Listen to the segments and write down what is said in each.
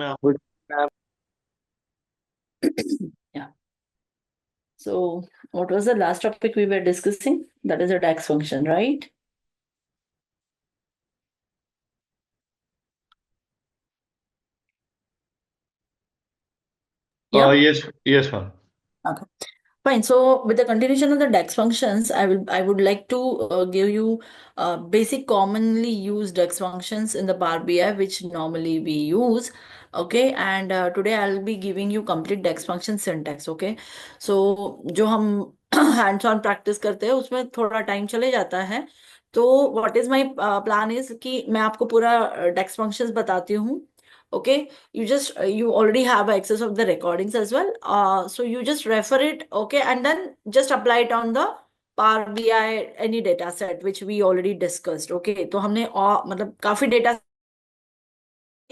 ma'am. Good. Ma'am. Yeah. So what was the last topic we were discussing? That is a DAX function, right? Yeah. Yes, ma'am. Okay. Fine. So with the continuation of the DAX functions, I would like to give you basic commonly used DAX functions in the Power BI, which normally we use. Okay, and today I'll be giving you complete DAX function syntax. Okay, so जो हम hands on practice करते हैं उसमें थोड़ा time चले जाता है. तो what is my plan is कि मैं आपको पूरा DAX functions बताती हूँ. Okay, you already have access of the recordings as well, so you just refer it, okay, and then just apply it on the Power BI any data set which we already discussed. Okay, तो हमने मतलब काफी data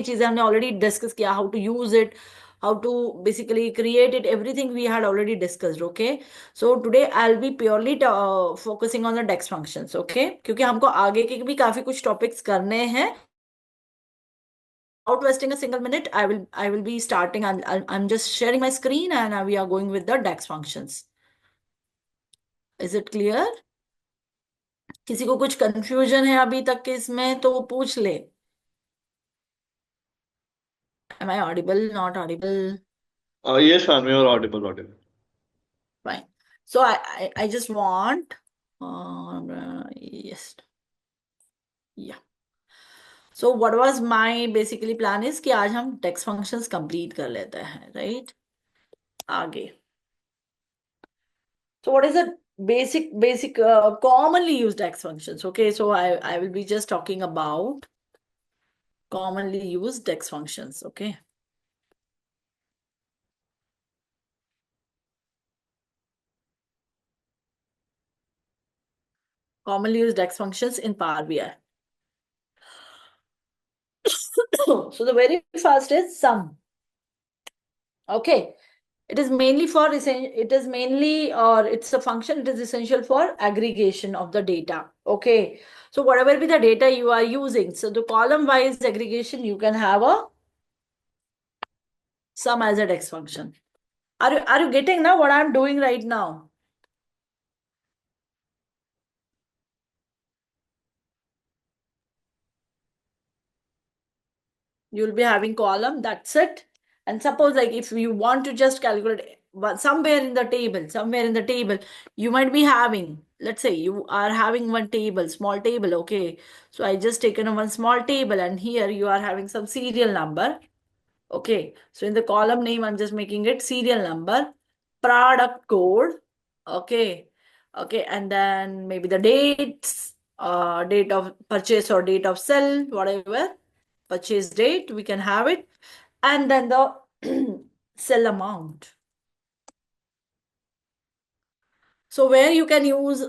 चीजें हमने already discuss किया, how to use it, how to basically create it, everything we had already discussed. Okay, so today I'll be purely focusing on the DEX functions. Okay, क्योंकि हमको आगे के भी काफी कुछ टॉपिक्स करने हैं. Without wasting a single minute, I will be starting. I'm just sharing my screen and we are going with the DAX functions. Is it clear? किसी को कुछ कंफ्यूजन है अभी तक के इसमें तो पूछ ले. Am I audible? Not audible? Yes, ma'am. You are audible. Fine. So I just want yes. Yeah. So what was my basically plan is कि आज हम DAX functions complete कर लेते हैं, right? आगे. So what is the basic commonly used DAX functions? Okay, so I will be just talking about commonly used DAX functions. Okay. Commonly used DAX functions in Power BI. So the very first is sum. Okay. It is mainly it's a function, it is essential for aggregation of the data. Okay. So whatever be the data you are using, so the column wise aggregation, you can have a sum as a DAX function. Are you getting now what I'm doing right now? You'll be having column, that's it. And suppose like if you want to just calculate somewhere in the table, you might be having, let's say you are having one table, small table. Okay, so I just taken one small table and here you are having some serial number. Okay, so in the column name I'm just making it serial number, product code. Okay, okay, and then maybe the dates, date of purchase or date of sell, whatever purchase date, we can have it, and then the sell amount. So where you can use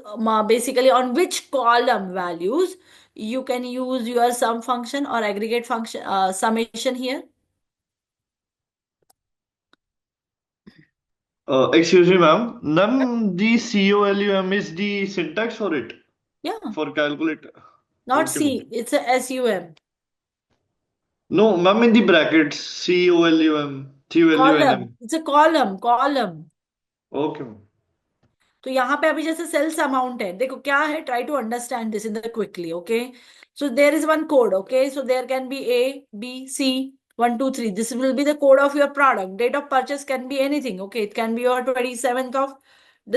basically on which column values you can use your sum function or aggregate function summation here. Excuse me, ma'am. The COLUM is the syntax for it Yeah, for calculate. not Okay, ma'am. C, it's a SUM. No, ma'am, in the brackets COLUM, Column, COLUNM. it's a column. Okay, ma'am. तो यहाँ पे अभी जैसे sales amount है, देखो क्या है, try to understand this in the quickly. Okay, so there is one code. Okay, so there can be A, B, C, 1, 2, 3. This will be the code of your product. Date of purchase can be anything. Okay, it can be your 27th of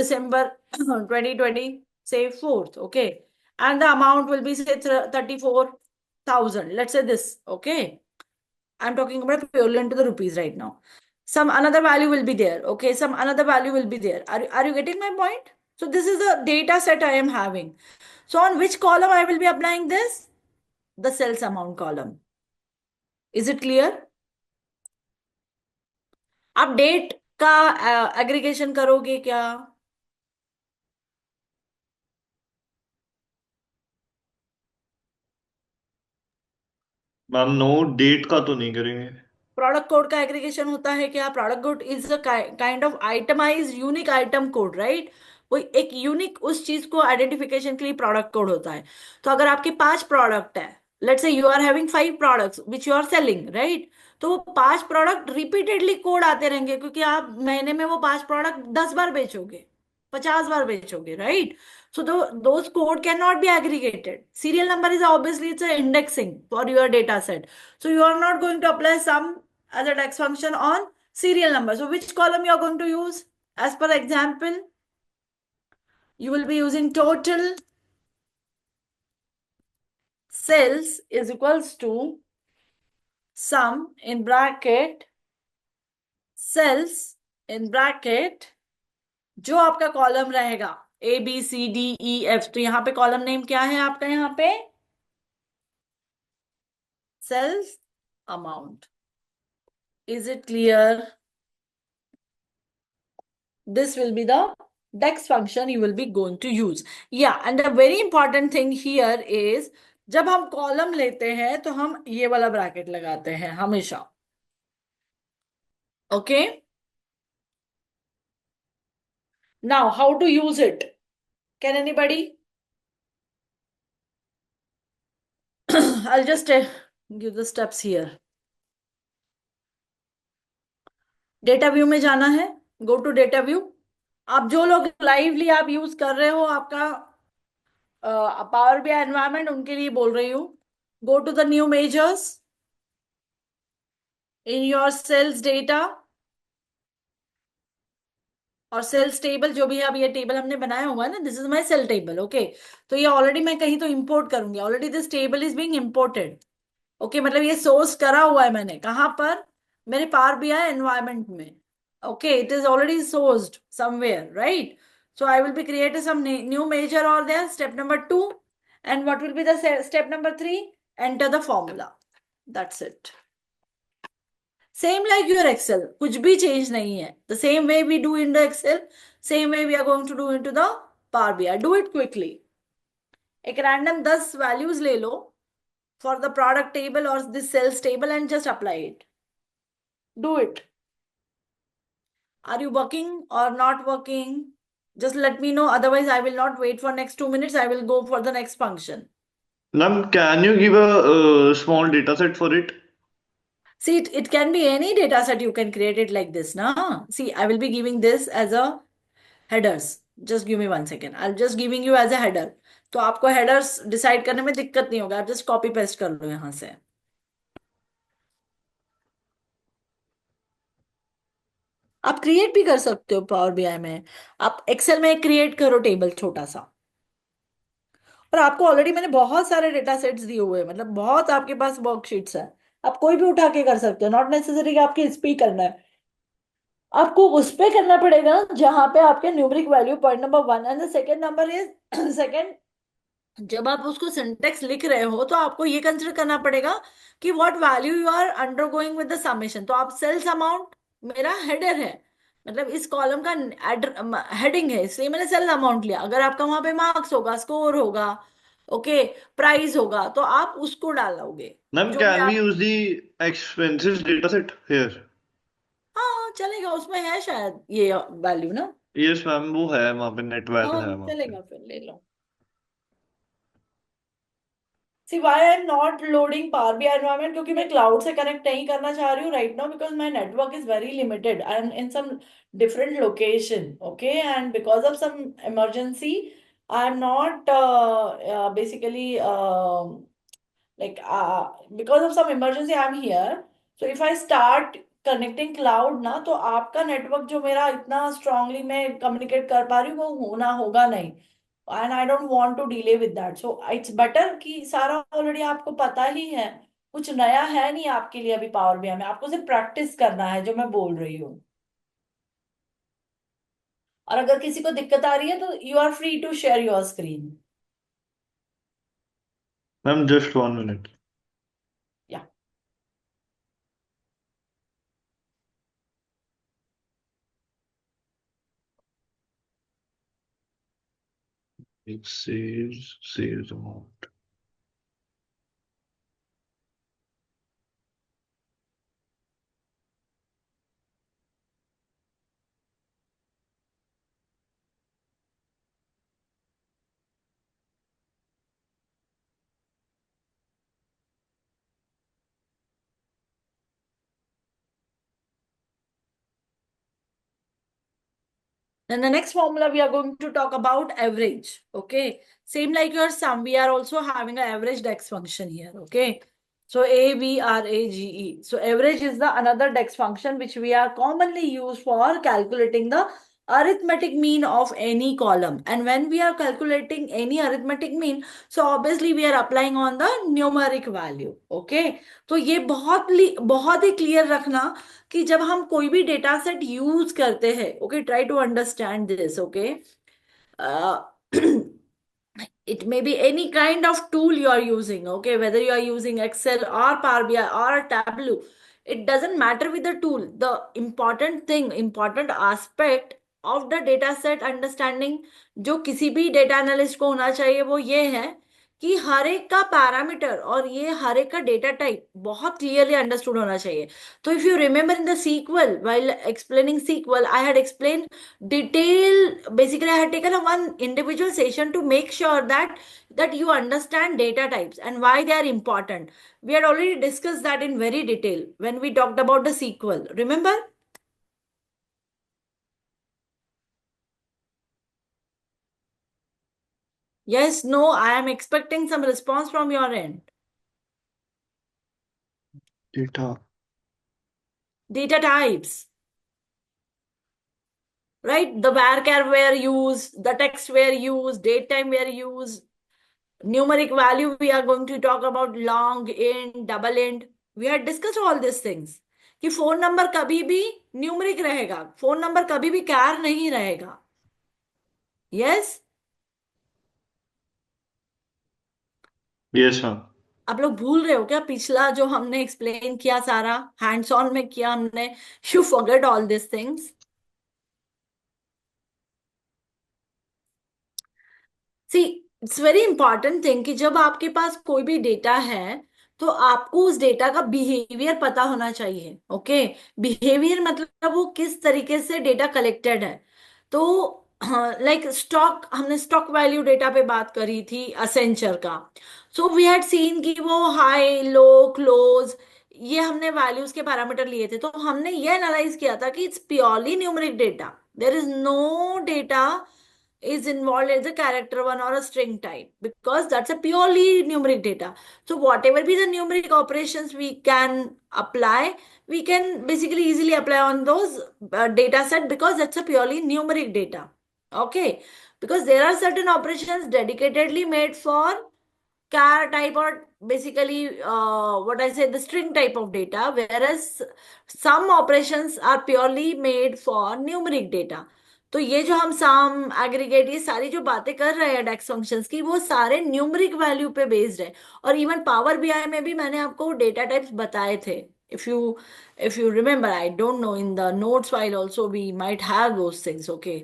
December 2020, say 4th. Okay, and the amount will be say 34,000. Let's say this. Okay, I'm talking about purely into the rupees right now. Some another value will be there. Okay, some another value will be there. Are you getting my point? So this is the data set I am having. So on which column I will be applying this? The sales amount column. Is it clear? आप date का aggregation करोगे क्या? Ma'am no, date का तो नहीं करेंगे. Product code का aggregation होता है क्या? Product code is a kind of itemised unique item code, right? वो एक यूनिक उस चीज को आइडेंटिफिकेशन के लिए प्रोडक्ट कोड होता है. तो अगर आपके 5 प्रोडक्ट है, let's say you are having 5 products which you are selling, right? तो वो 5 प्रोडक्ट रिपीटेडली कोड आते रहेंगे, क्योंकि आप महीने में वो 5 प्रोडक्ट 10 बार बेचोगे, 50 बार बेचोगे, right? So those code cannot be aggregated. Serial number is obviously it's a indexing for your data set. So you are not going to apply sum as a dex function on serial number. So which column you are going to use? As per example, you will be using total sales is equals to sum in bracket cells in bracket, जो आपका column रहेगा ABCDEF, तो यहां पे column name क्या है आपका? यहाँ पे sales amount. Is it clear? This will be the dex function you will be going to use. Yeah, and the very important thing here is जब हम कॉलम लेते हैं तो हम ये वाला ब्रैकेट लगाते हैं हमेशा. Okay, now how to use it? Can anybody? I'll just give the steps here. Data view में जाना है. Go to data view. आप जो लोग लाइवली आप यूज कर रहे हो आपका पावर बीआई एनवायरनमेंट, उनके लिए बोल रही हूँ. Go to the new measures in your sales data और सेल्स टेबल, जो भी है. अब ये टेबल हमने बनाया हुआ है ना, this is my sale table. Okay, तो ये ऑलरेडी मैं कहीं तो इंपोर्ट करूंगी. Already this table is being imported. Okay, मतलब ये सोर्स करा हुआ है मैंने. कहां पर? मेरे पावर बीआई एनवायरनमेंट में. Okay, it is already sourced somewhere, right? So I will be created some new measure और there step number 2. And what will be the step number 3? Enter the formula. That's it. Same like your Excel, कुछ भी change नहीं है. The same way we do in the Excel, same way we are going to do in to the Power BI. Do it quickly. एक random 10 values ले लो for the product table और this sales table and just apply it. Do it. Are you working और not working? Just let me know. Otherwise, I will not wait for next 2 minutes. I will go for the next function. Ma'am, can you give a, small data set for it? See, it can be any data set you can create it like this. Now, see, I will be giving this as a headers. Just give me 1 second. I'll just giving you as a header. तो आपको headers decide करने में दिक्कत नहीं होगा. आप just copy paste कर लो यहाँ से. आप क्रिएट भी कर सकते हो पावर बीआई में. आप एक्सेल में क्रिएट करो टेबल छोटा सा. और आपको ऑलरेडी मैंने बहुत सारे डेटा सेट्स दिए हुए हैं, मतलब बहुत आपके पास वर्कशीट्स है. आप कोई भी उठा के कर सकते हो. नॉट नेसेसरी कि आपके इस पे ही करना है. आपको उस पे करना पड़ेगा जहां पे आपके numeric value point number 1 and the second number is second. जब आप उसको सिंटेक्स लिख रहे हो तो आपको ये कंसिडर करना पड़ेगा कि what value you are undergoing with the summation. तो आप सेल्स अमाउंट मेरा हेडर है, मतलब इस कॉलम का हेडिंग है, इसलिए मैंने सेल्स अमाउंट लिया. अगर आपका वहां पे मार्क्स होगा, स्कोर होगा, ओके, प्राइस होगा, तो आप उसको डालोगे. Ma'am, जो भी can we आप. use the expenses data set here? हाँ चलेगा, उसमें है शायद ये वैल्यू ना. Yes, मैम, वो है वहाँ पे, नेट वैल्यू हाँ है वहाँ पे. चलेगा, फिर ले लो. See why I'm not loading Power BI environment, क्योंकि मैं क्लाउड से कनेक्ट नहीं करना चाह रही हूँ right now because my network is very limited. I'm in some different location, okay, and because of some emergency, I'm not basically like because of some emergency I'm here. So if I start connecting cloud ना, तो आपका network जो मेरा इतना strongly मैं communicate कर पा रही हूँ वो होना होगा नहीं. And I don't want to delay with that. So it's better कि सारा ऑलरेडी आपको पता ही है. कुछ नया है नहीं आपके लिए अभी पावर बीआई में. आपको सिर्फ प्रैक्टिस करना है जो मैं बोल रही हूँ. और अगर किसी को दिक्कत आ रही है तो you are free to share your screen. Ma'am, just 1 minute. Yeah. Sales amount. Then the next formula we are going to talk about average. Okay. Same like your sum, we are also having an average dex function here. Okay. So average. So average is the another dex function which we are commonly used for calculating the arithmetic mean of any column. And when we are calculating any arithmetic mean, so obviously we are applying on the numeric value. Okay. तो ये बहुत ही clear रखना कि जब हम कोई भी data set use करते हैं, okay, try to understand this, okay, it may be any kind of tool you are using, okay, whether you are using Excel or Power BI or Tableau, it doesn't matter with the tool. The important aspect of the data set understanding जो किसी भी data analyst को होना चाहिए वो ये है कि हर एक का पैरामीटर और ये हर एक का डेटा टाइप बहुत क्लियरली अंडरस्टूड होना चाहिए. So if you remember in the SQL, while explaining SQL, I had explained detail. Basically, I had taken a one individual session to make sure that you understand data types and why they are important. We had already discussed that in very detail when we talked about the SQL. Remember? Yes, no, I am expecting some response from your end. Data. Data types. Right? The varchar were used, the text were used, date time were used, numeric value we are going to talk about, long int, double int. We had discussed all these things कि phone number कभी भी numeric रहेगा, phone number कभी भी कैर नहीं रहेगा. Yes. Yes, ma'am. आप लोग भूल रहे हो क्या पिछला जो हमने एक्सप्लेन किया सारा हैंड्स ऑन में किया हमने? You forget all this things. See, it's very important thing कि जब आपके पास कोई भी डेटा है तो आपको उस डेटा का बिहेवियर पता होना चाहिए. ओके. बिहेवियर मतलब वो किस तरीके से डेटा कलेक्टेड है. तो लाइक स्टॉक, हमने स्टॉक वैल्यू डेटा पे बात करी थी असेंचर का. सो वी हैड सीन कि वो हाई लो क्लोज ये हमने वैल्यूज के पैरामीटर लिए थे. तो हमने ये एनालाइज किया था कि it's purely numeric data. There is no data is involved as a character one or a string type because that's a purely numeric data. So whatever be the numeric operations we can apply, we can basically easily apply on those data set because that's a purely numeric data. Okay. Because there are certain operations dedicatedly made for char type or basically what I say the string type of data, whereas some operations are purely made for numeric data. तो ये जो हम सम aggregate ये सारी जो बातें कर रहे हैं डेक्स फंक्शंस की वो सारे न्यूमरिक वैल्यू पे बेस्ड है. और इवन पावर बीआई में भी मैंने आपको डेटा टाइप्स बताए थे. If you remember, I don't know, in the notes file also we might have those things. Okay.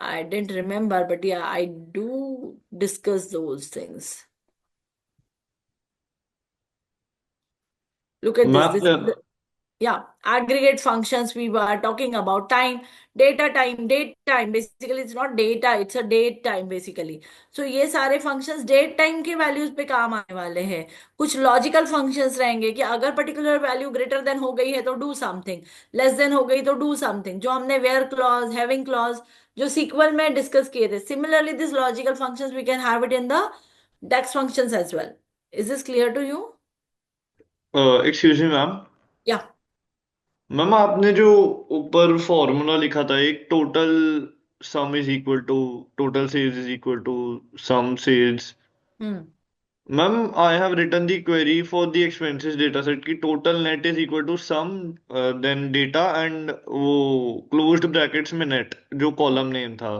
I didn't remember, but yeah, I do discuss those things. Look at this. This is Ma'am, yeah, aggregate functions we were talking about. Time, data time, date time. Basically, it's not data, it's a date time basically. So ये सारे functions date time के values पे काम आने वाले हैं. कुछ logical functions रहेंगे कि अगर particular value greater than हो गई है तो do something, less than हो गई तो do something. जो हमने where clause, having clause जो SQL में discuss किए थे. Similarly, these logical functions we can have it in the DAX functions as well. Is this clear to you? excuse me, ma'am. Yeah. Ma'am आपने जो ऊपर formula लिखा था, एक total sum is equal to total sales is equal to sum sales. Hmm. Ma'am I have written the query for the expenses data set की total net is equal to sum then data and वो closed brackets में net जो column name था.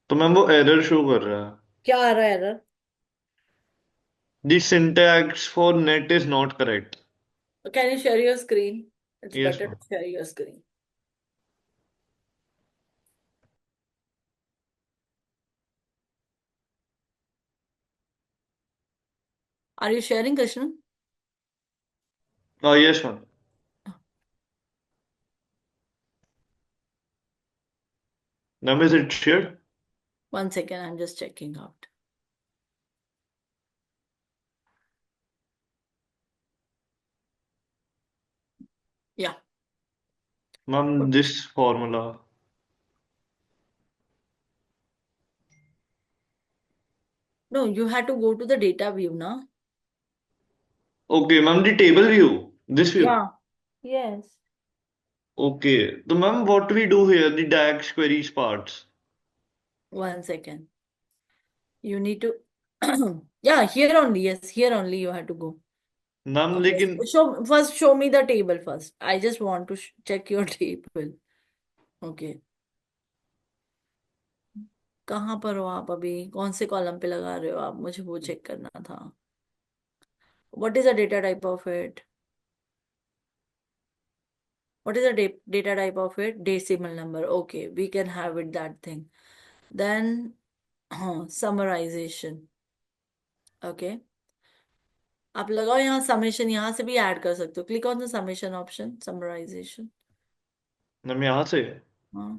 तो ma'am वो error show कर रहा है. क्या आ रहा है error? The syntax for net is not correct. Can you share your screen? It's yes better to ma'am. share your screen. Are you sharing, Krishnan? Yes ma'am. Ma'am is it shared? 1 second, I'm just checking out. Yeah. Ma'am, this formula. No, you had to go to the data view now. Okay, ma'am, the table view. This view. Yeah. Yes. Okay. So, ma'am, what do we do here? The DAX queries parts. 1 second. You need to, yeah, here only. Yes, here only you have to go. Ma'am Okay. लेकिन Show me the table first. I just want to check your table. Okay. कहाँ पर हो आप अभी कौन से column पे लगा रहे हो आप मुझे वो चेक करना था What is the data type of it? What is the data type of it? Decimal number. Okay, we can have it that thing. Then summarization. Okay. आप लगाओ यहाँ समेशन यहाँ से भी ऐड कर सकते हो click on the summation option summarisation ma'am यहाँ से हाँ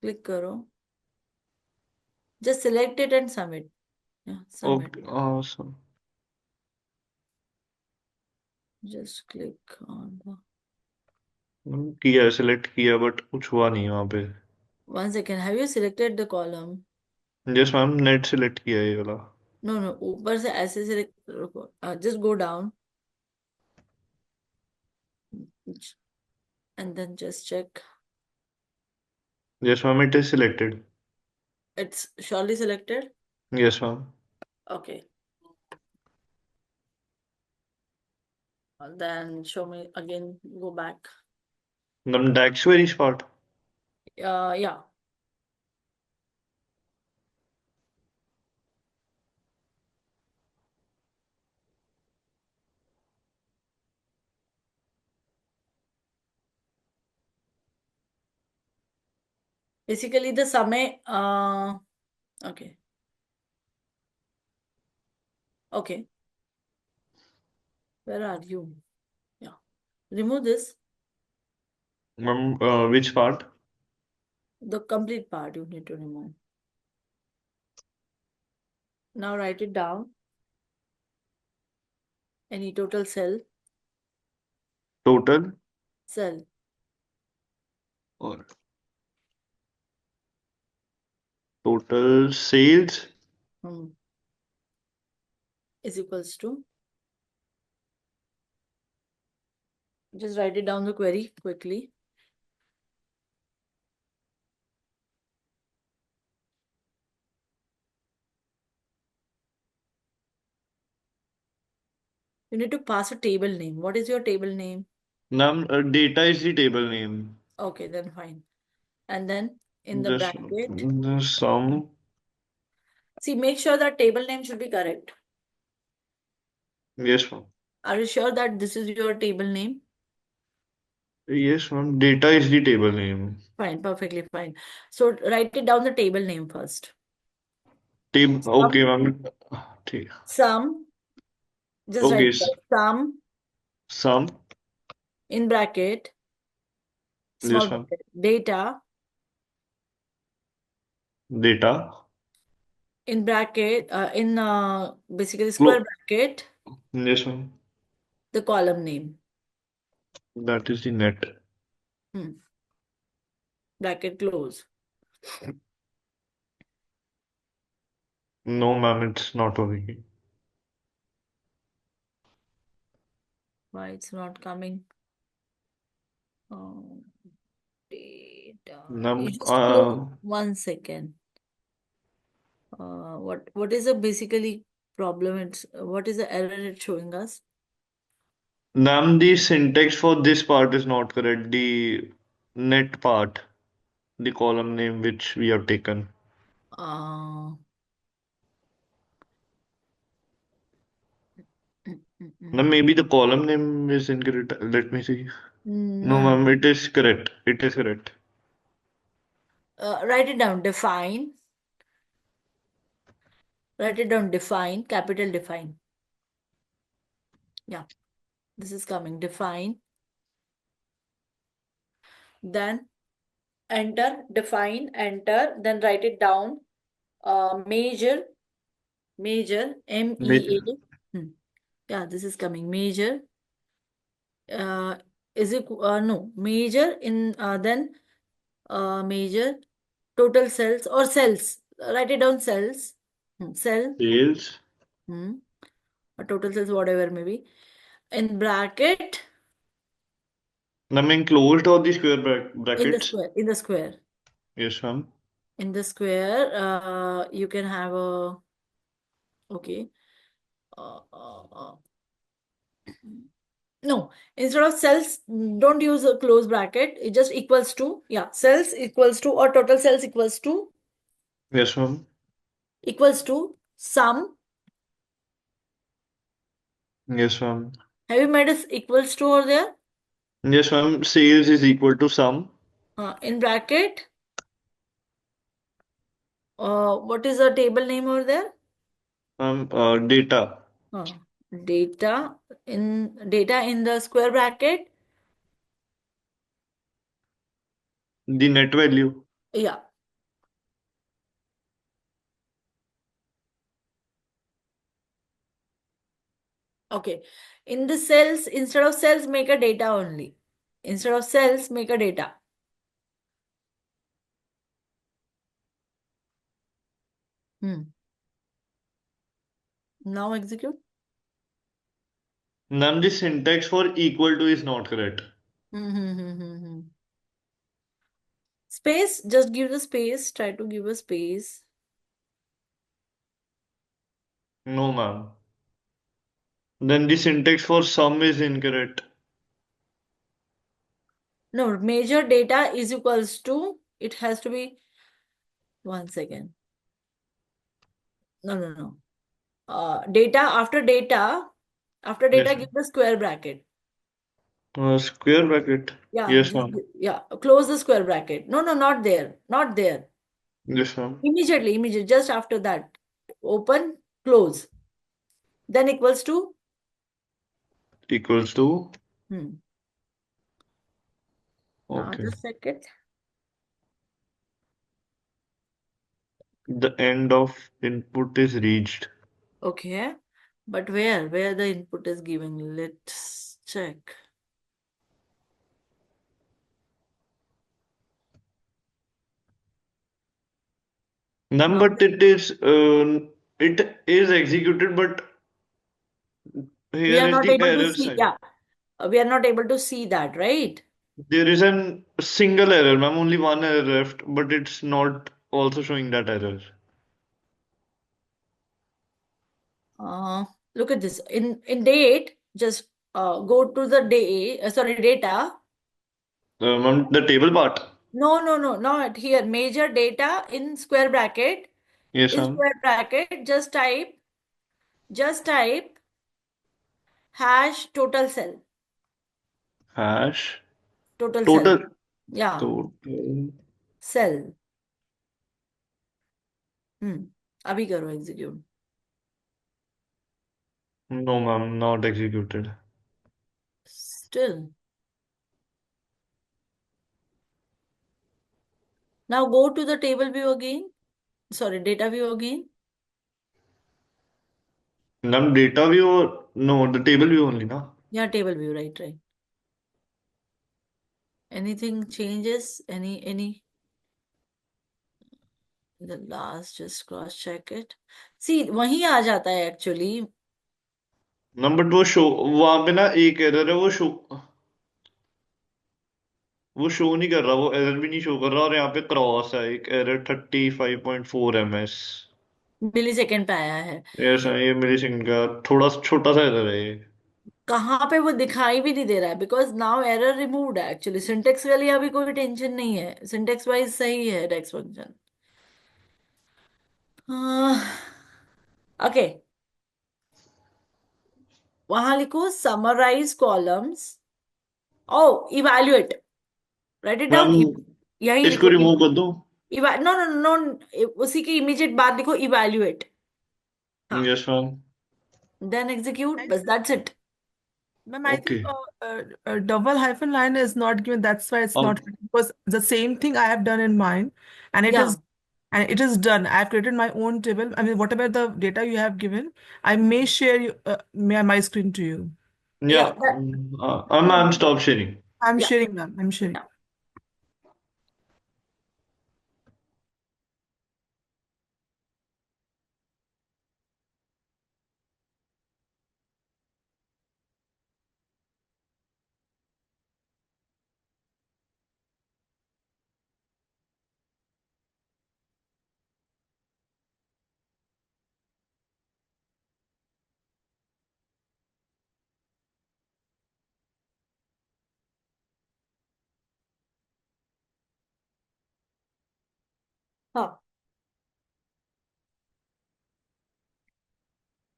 क्लिक करो just select it and submit submit okay हाँ sir just click on ma'am किया सिलेक्ट किया बट कुछ हुआ नहीं वहाँ पे 1 second have you selected the column yes ma'am net select किया ये वाला नो नो ऊपर से ऐसे select just go down and then just check yes ma'am it is selected it's surely selected yes ma'am okay then show me again go back ma'am DAX queries part yeah basically the समय okay okay where are you yeah remove this ma'am which part the complete part you need to remove now write it down any total total cell और total sales hmm, is equals to just write it down the query quickly you need to pass a table name what is your table name ma'am data is the table name okay then fine and then in the just bracket sum see make sure that table name should be correct yes ma'am are you sure that this is your table name yes ma'am data is the table name fine perfectly fine so write it down the table name first tab sum okay ma'am ठीक sum just write okay it down sum sum in bracket small yes ma'am bracket data data in bracket in basically square bracket yes ma'am the column name that is the net. bracket close No, ma'am, it's not working. why it's not coming oh, data Ma'am, you just close 1 second what is the basically problem it's what is the error it's showing us ma'am, the syntax for this part is not correct. The net part, the column name which we have taken. uh, Ma'am, maybe the column name is incorrect. Let me see. No, no ma'am, it is correct. It is correct. write it down define write it down define capital define yeah this is coming define then enter define enter then write it down measure MEA Wait. yeah this is coming measure uh, is equal, no, major in, then major total cells or cells. Write it down, cells. Cell. Sales. Hmm. Or total cells, whatever maybe. In bracket, I mean closed or the square in the brackets. square, in the square. Yes, ma'am. In the square, you can have a, okay. Uh, uh, uh, no, instead of cells, don't use a close bracket. It just equals to, yeah, cells equals to, or total cells Yes, ma'am. equals to sum. Yes, ma'am. Have you made a equals to over there? Yes, ma'am. Sales is equal to sum. In bracket, what is the table name over there? Data. Uh, data in the square bracket. The net value. Yeah. Okay. In the cells, instead of cells, make a data only. Instead of cells, make a data. Hmm. Now execute. Ma'am, the syntax for equal to is not correct. Hmm. Space, just give the space. Try to give a space. No, ma'am. Then the syntax for sum is incorrect. No, major data is equals to, it has to be, one second. No, no, no. Data, after Yes, data, give ma'am. the square bracket. Square bracket. Yeah, Yes, ma'am. yeah, close the square bracket. No, no, not there. Not there. Yes, ma'am. Immediately, just after that. Open, close. Then equals to, Equals to. hmm. Okay. Just check it. The end of input is reached. Okay. But where the input is given? Let's check. Ma'am, Now, but it is executed, but we here are is not the able to error see, sign. yeah, we are not able to see that, right? There is a single error, ma'am. Only one error left, but it's not also showing that error. Uh, Look at this. In date, just go to the day, sorry, data. Ma'am, the table part. No, no, no, not here. Major data in square bracket. Yes, In ma'am. square bracket, just type hash total cell. Hash. Total cell. Total. Yeah, Total. cell. Hmm. अभी करो execute. No, ma'am, not executed. Still. Now go to the table view again. Sorry, data view again. Ma'am, data view or no, the table view only, na? Yeah, table view, right, right. Anything changes? Any the last, just cross check it. See, वहीं आ जाता है actually. Ma'am but वो show वहां पे ना एक error है वो शो नहीं कर रहा वो एरर भी नहीं शो कर रहा और यहाँ पे क्रॉस है एक एरर 35.4 ms। मिलीसेकंड पे आया है। ऐसा ये मेरी सिंह का थोड़ा छोटा सा एरर है ये। कहाँ पे वो दिखाई भी नहीं दे रहा है बिकॉज नाउ एरर रिमूव्ड है एक्चुअली। सिंटेक्स के लिए अभी कोई टेंशन नहीं है, सिंटेक्स वाइज सही है डेक्स फंक्शन। ओके, वहां लिखो summarize columns. Oh, evaluate, write it ma'am down. यही इसको लिखो, रिमूव कर दो। नो नो नो, उसी की इमीडिएट बाद लिखो इवैल्यूएट। हाँ, यस मैम। देन एग्जीक्यूट, बस that's it. Ma'am, I okay. think double hyphen line is not given. That's why it's not अब because the same thing I have done in mine, and या it is done. I have created my own table. I mean, whatever the data you have given, I may share my screen to you. या या ma'am stop sharing. I'm Yeah. sharing, ma'am. I'm sharing. Yeah. Huh.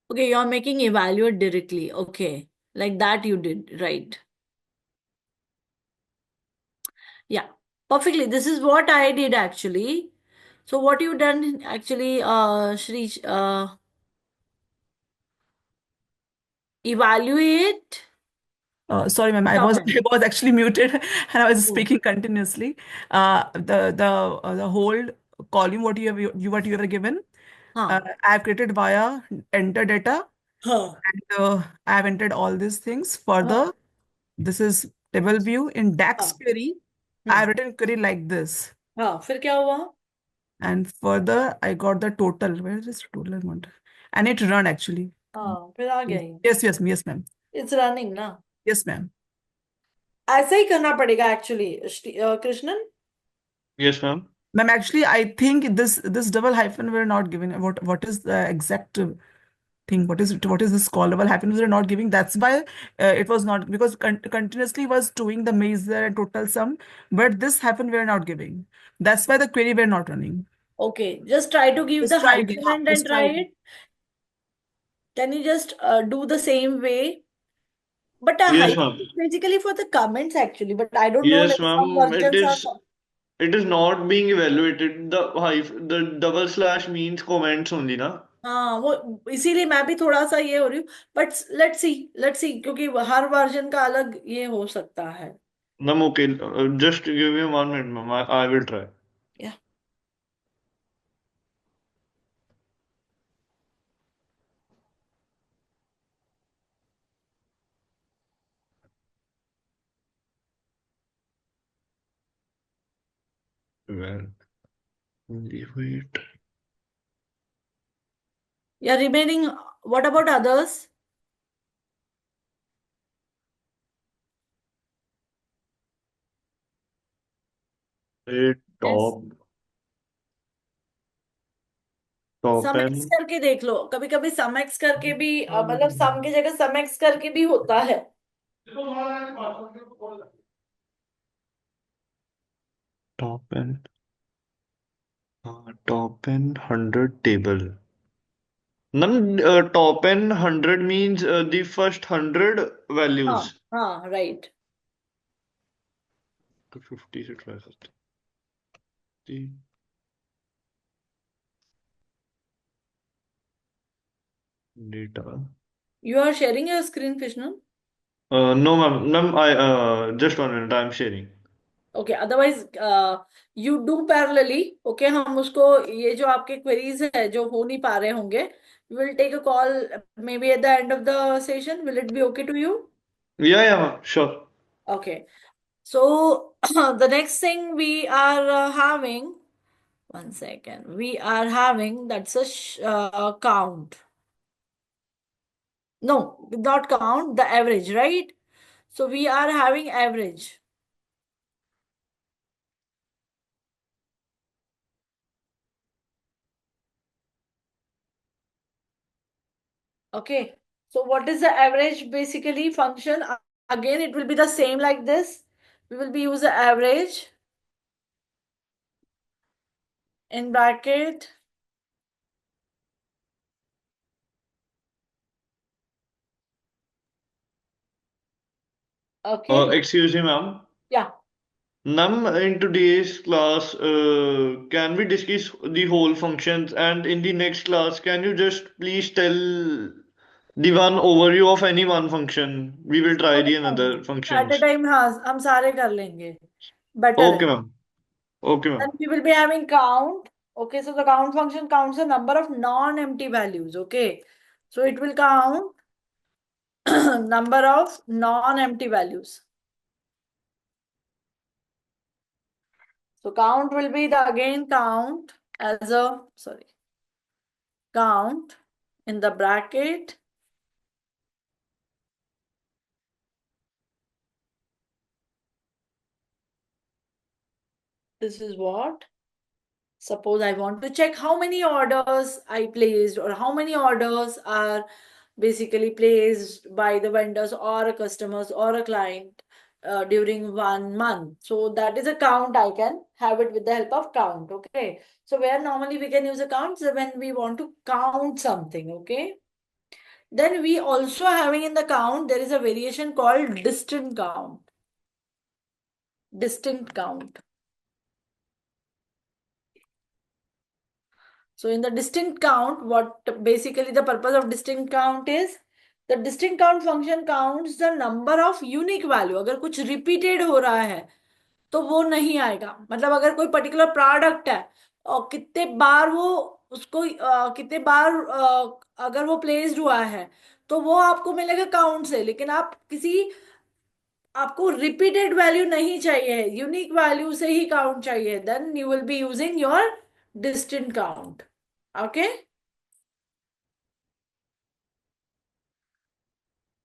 Okay, you're making evaluate directly. Okay. Like that you did, right? Yeah. Perfectly. This is what I did actually. So what you done actually, Shri, evaluate Sorry, ma'am. I was comment. I was actually muted and I was Oh. speaking continuously. The whole column what what you have given, Huh. I have created via enter data, Huh. and I have entered all these things. Huh. Further, this is table view in DAX हाँ. query. I hmm. have written query like this, हाँ, फिर क्या हुआ? and further I got the total. Where is this total amount? And it run actually. हाँ, फिर आ गया ही. Yes, yes, yes, ma'am. It's running ना. Yes, ma'am. ऐसा ही करना पड़ेगा actually Krishnan. Yes, ma'am. Ma'am, actually, I think this double hyphen were not given. What is the exact thing? What is this called? Double hyphen were not giving. That's why it was not, because continuously was doing the measure and total sum, but this hyphen were not giving. That's why the query were not running. Okay, just try to give the Just try again. hyphen and then Just try try again. it. Can you just do the same way? But a Yes, hyphen ma'am. is basically for the comments actually. But I don't know, Yes, like some ma'am. versions are. It is not being evaluated. The double slash means comments only, na? हाँ, वो इसीलिए मैं भी थोड़ा सा ये हो रही हूँ. बट लेट्स सी क्योंकि हर वर्जन का अलग ये हो सकता है. Ma'am, okay. Just give me 1 minute, ma'am. I will try. Yeah. Well, leave it. Yeah, remaining, what about others? It Yes. top sum x and करके देख लो. कभी कभी सम एक्स करके भी मतलब सम की जगह सम एक्स करके भी होता है. top and top and 100 table. Ma'am, top and 100 means the first 100 हाँ. values. हाँ, राइट. तो 50 से try करते हैं. Data. You are sharing your screen, Krishna? No, ma'am. Ma'am, I just 1 minute. I'm sharing. Okay, otherwise you do parallelly. Okay, हम उसको ये जो आपके क्वेरीज है जो हो नहीं पा रहे होंगे, will take a call maybe at the end of the session. Will it be okay to you? Yeah, yeah, ma'am. Sure. Okay. So the next thing we are having, one second, we are having that's a count. No, not count, the average, right? So we are having average. Okay. So what is the average basically function? Again, it will be the same like this. We will be use the average in bracket. Okay. Excuse me, ma'am. Yeah. Ma'am, in today's class, can we discuss the whole functions? And in the next class, can you just please tell the one overview of any one function? We will try the another At a functions. time, हाँ, हम सारे कर लेंगे. Better है. Okay, ma'am. Okay, Then ma'am. we will be having count. Okay, so the count function counts the number of non-empty values. Okay, so it will count number of non-empty values. So count will be the again count as a, sorry, count in the bracket. This is what? Suppose I want to check how many orders I placed or how many orders are basically placed by the vendors or a customers or a client during 1 month. So that is a count. I can have it with the help of count. Okay. So where normally we can use a count is when we want to count something. Okay. Then we also having in the count, there is a variation called distinct count. Distinct count. So in the distinct count, what basically the purpose of distinct count is, the distinct count function counts the number of unique value. अगर कुछ repeated हो रहा है तो वो नहीं आएगा. मतलब अगर कोई particular product है और कितने बार वो उसको कितने बार अगर वो placed हुआ है तो वो आपको मिलेगा count से. लेकिन आप किसी आपको repeated value नहीं चाहिए, unique value से ही count चाहिए, then you will be using your distinct count. Okay.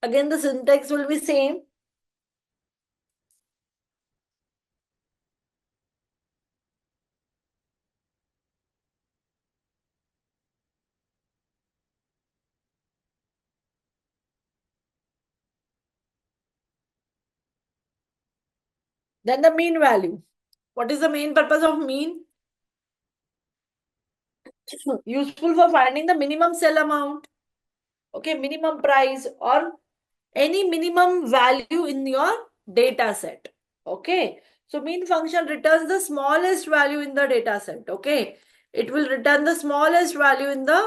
Again, the syntax will be same. Then the mean value. What is the main purpose of mean? Useful for finding the minimum sell amount, okay, minimum price or any minimum value in your data set. Okay. So mean function returns the smallest value in the data set. Okay. It will return the smallest value in the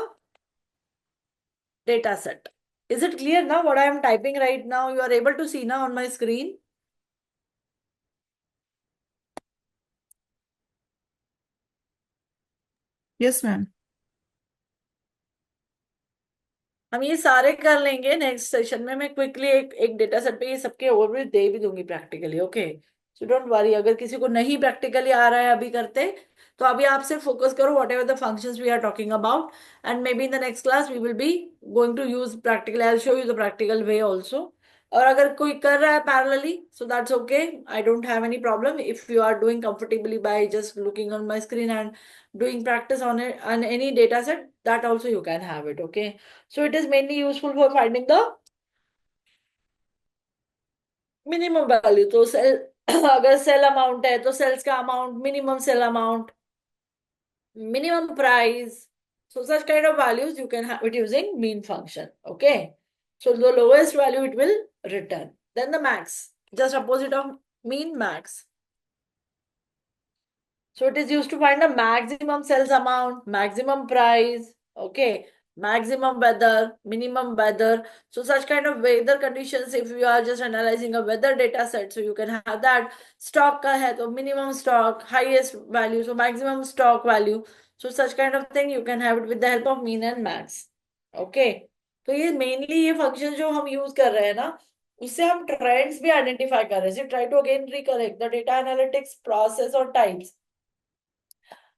data set. Is it clear now what I am typing right now? You are able to see now on my screen. Yes, ma'am. हम ये सारे कर लेंगे next session में. मैं quickly एक data set पे ये सबके ओवरव्यू दे भी दूंगी practically. Okay. So don't worry. अगर किसी को नहीं प्रैक्टिकली आ रहा है अभी करते, तो अभी आप सिर्फ फोकस करो whatever the functions we are talking about, and maybe in the next class we will be going to use practical. I will show you the practical way also. और अगर कोई कर रहा है parallelly, so that's okay. I don't have any problem if you are doing comfortably by just looking on my screen and doing practice on it on any data set, that also you can have it. Okay. So it is mainly useful for finding the minimum value. तो cell अगर cell amount है तो sales का amount, minimum cell amount, minimum price. So such kind of values you can have it using mean function. Okay. So the lowest value it will return. Then the max, just opposite of mean, max. So it is used to find the maximum sales amount, maximum price, okay, maximum weather, minimum weather. So such kind of weather conditions, if you are just analyzing a weather data set, so you can have that. Stock ka hai, so minimum stock, highest value, so maximum stock value. So such kind of thing you can have it with the help of mean and max. Okay. तो ये mainly ये function जो हम use कर रहे हैं ना, उससे हम ट्रेंड्स भी आइडेंटिफाई कर रहे हैं. Try to again recollect the data analytics process और टाइप्स.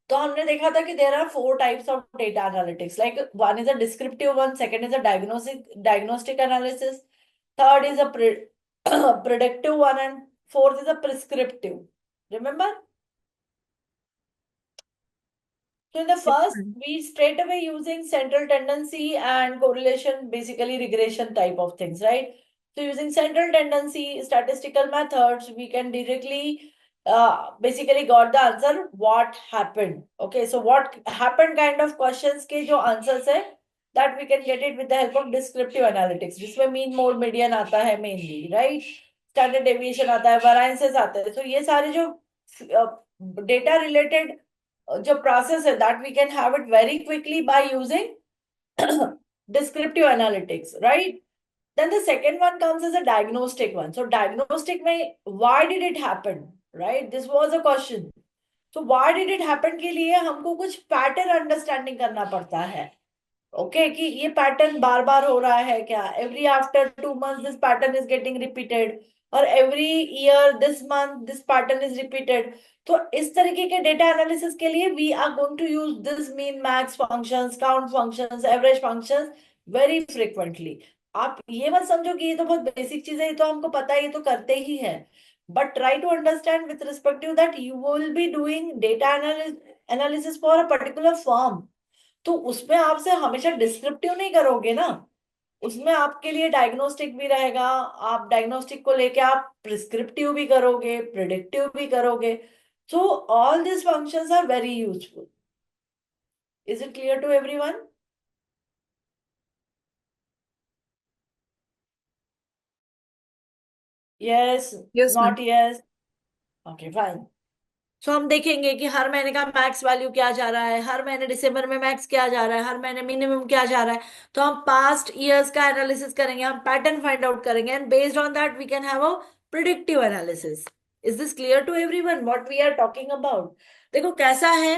तो हमने देखा था कि there are 4 types of data analytics. Like one is a descriptive one, second is a diagnostic analysis, third is a predictive one, and fourth is a prescriptive. Remember? So in the Yes, first, ma'am. we straight away using central tendency and correlation, basically regression type of things, right? So using central tendency statistical methods, we can directly basically got the answer what happened. Okay, so what happened kind of questions के जो answers है, that we can get it with the help of descriptive analytics, जिसमें mean, mode, median आता है mainly, right? Standard deviation आता है, variances आते हैं. So ये सारे जो data related जो process है, that we can have it very quickly by using descriptive analytics, right? Then the second one comes as a diagnostic one. So diagnostic में why did it happen, right? This was a question. So why did it happen के लिए हमको कुछ pattern understanding करना पड़ता है. Okay, कि ये pattern बार बार हो रहा है क्या? Every after 2 months this pattern is getting repeated. और every year this month this pattern is repeated. तो इस तरीके के डेटा एनालिसिस के लिए we are going to use this mean max functions, count functions, average functions very frequently. आप ये मत समझो कि ये तो बहुत बेसिक चीज है, ये तो हमको पता है, ये तो करते ही है। But try to understand with respect to that you will be doing data analysis for a particular firm. तो उसमें आपसे हमेशा डिस्क्रिप्टिव नहीं करोगे ना, उसमें आपके लिए डायग्नोस्टिक भी रहेगा। आप डायग्नोस्टिक को लेके आप प्रिस्क्रिप्टिव भी करोगे, प्रिडिक्टिव भी करोगे। So all this functions are very useful. Is it clear to everyone? Yes, Yes, not ma'am. Yes? Okay fine. सो हम देखेंगे कि हर महीने का मैक्स वैल्यू क्या जा रहा है, हर महीने दिसंबर में मैक्स क्या जा रहा है, हर महीने मिनिमम क्या जा रहा है। तो हम पास्ट ईयर्स का एनालिसिस करेंगे, हम पैटर्न फाइंड आउट करेंगे, and based on that we can have a predictive analysis. Is this clear to everyone what we are talking about? देखो कैसा है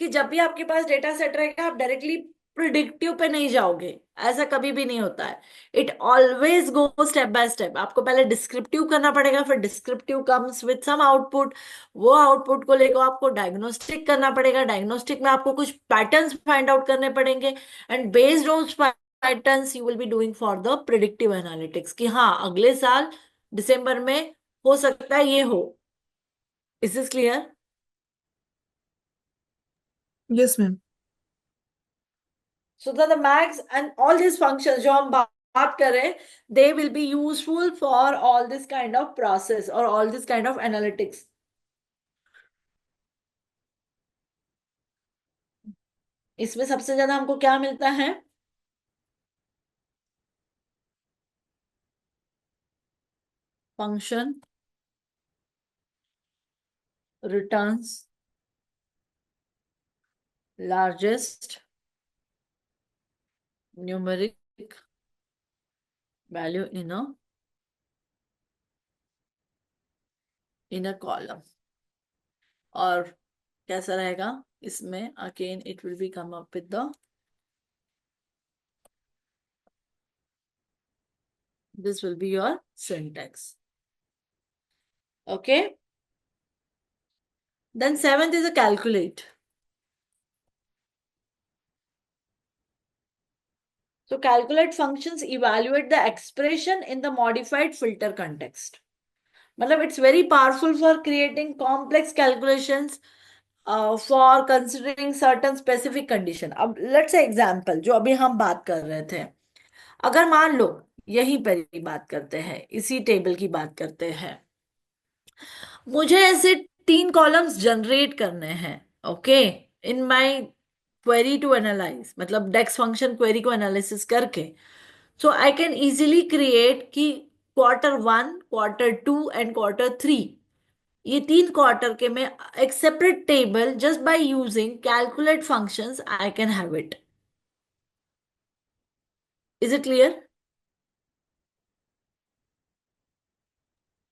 कि जब भी आपके पास डेटा सेट रहेगा आप डायरेक्टली प्रिडिक्टिव पे नहीं जाओगे, ऐसा कभी भी नहीं होता है। It always go step by step. आपको पहले डिस्क्रिप्टिव करना पड़ेगा, फिर descriptive comes with some output. वो आउटपुट को लेकर आपको डायग्नोस्टिक करना पड़ेगा, डायग्नोस्टिक में आपको कुछ पैटर्न्स फाइंड आउट करने पड़ेंगे, and based on patterns you will be doing for the predictive analytics कि हाँ अगले साल दिसंबर में हो सकता है ये हो। Is this clear? Yes, ma'am. So the max and all this functions जो हम बात कर रहे हैं, they will be useful for all this kind of process और all this kind of analytics. इसमें सबसे ज्यादा हमको क्या मिलता है? Function returns largest numeric value in a column। और कैसा रहेगा इसमें? Again it will be come up with the this will be your syntax। okay, then seventh is a calculate। so calculate functions evaluate the expression in the modified filter context। मतलब it's very powerful for creating complex calculations for considering certain specific condition। अब let's say example जो अभी हम बात कर रहे थे, अगर मान लो यहीं पर ही बात करते हैं, इसी टेबल की बात करते हैं, मुझे ऐसे 3 कॉलम्स जनरेट करने हैं। Okay, in my query to analyze, मतलब डेक्स फंक्शन क्वेरी को एनालिसिस करके, so I can easily create कि Q1, Q2 एंड Q3, ये 3 क्वार्टर के में एक separate table just by using calculate functions I can have it. Is it clear?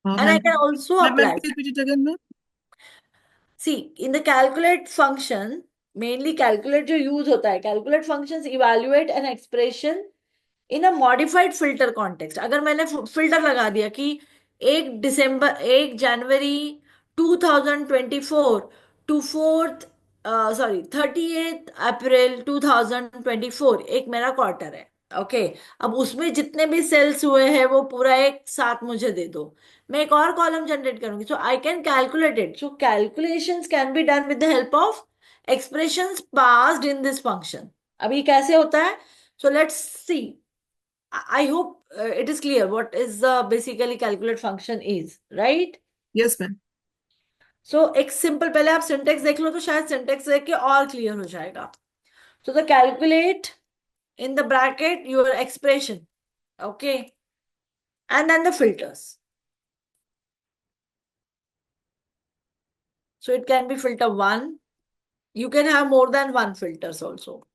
And I Ma'am, can also ma'am, apply. please repeat it again, ma'am. See, in the calculate function, mainly calculate जो use होता है, calculate functions evaluate an expression in a modified filter context। अगर मैंने filter लगा दिया कि 1 जनवरी 2024 to 38 अप्रैल 2024 एक मेरा क्वार्टर है। ओके, अब उसमें जितने भी सेल्स हुए हैं वो पूरा एक साथ मुझे दे दो, मैं एक और कॉलम जनरेट करूंगी। So I can calculate it. So calculations can be done with the help of expressions passed in this function. अभी कैसे होता है? So let's see. I hope it is clear what is the basically calculate function is, right? Yes, ma'am. So एक simple पहले आप syntax देख लो तो शायद सिंटेक्स देख के और क्लियर हो जाएगा। So the calculate in the bracket your expression, okay, and then the filters। So it can be filter 1, you can have more than one filters also,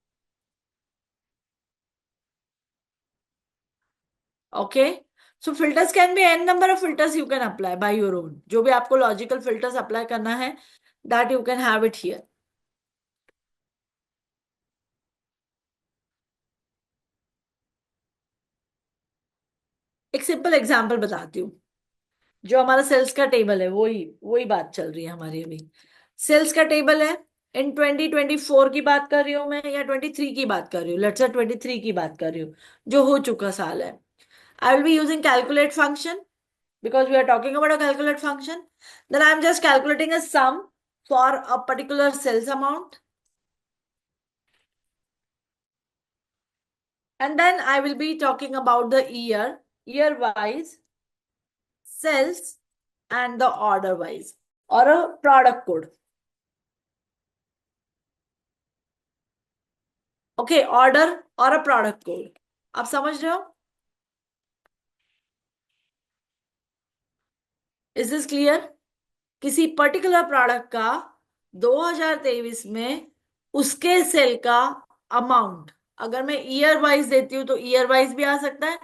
okay। So filters can be n number of filters you can apply by your own, जो भी आपको logical filters apply करना है, that you can have it here। एक simple example बताती हूँ। जो हमारा सेल्स का टेबल है वही वही बात चल रही है हमारी अभी। सेल्स का टेबल है, इन 2024 की बात कर रही हूँ मैं या 23 की बात कर रही हूँ, लेट्स से 23 की बात कर रही हूँ, जो हो चुका साल है। आई will be using calculate function because we are talking about a calculate function. Then I'm just calculating a sum for a particular sales amount. And then I will be talking about the year wise, sales, and the order wise, or a product code. Okay, order or a product code. आप समझ रहे हो? Is this clear? किसी particular product का 2023 में उसके cell का amount, अगर मैं ईयर वाइज देती हूँ तो ईयर वाइज भी आ सकता है,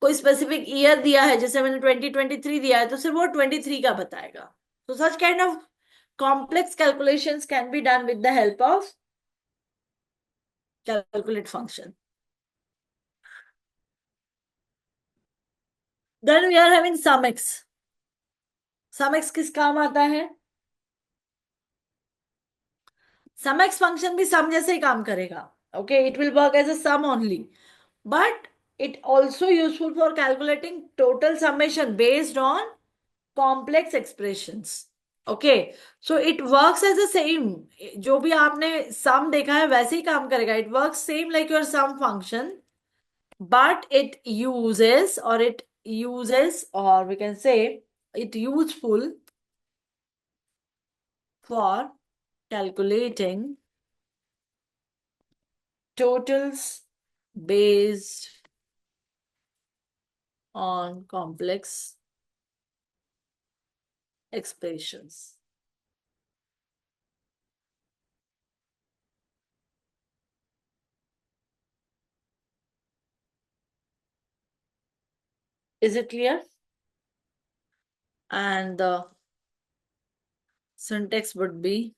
कोई स्पेसिफिक ईयर दिया है जैसे मैंने 2023 दिया है तो सिर्फ वो 23 का बताएगा। तो such kind of complex calculations can be done with the help of calculate function. Then we are having sum x. sum x किस काम आता है? sum x फंक्शन भी sum जैसे ही काम करेगा। Okay, it will work as a sum only, but it also useful for calculating total summation based on complex expressions. Okay, so it works as the same, जो भी आपने sum देखा है वैसे ही काम करेगा। It works same like your sum function, but or we can say it useful for calculating totals based on complex expressions. Is it clear? And the syntax would be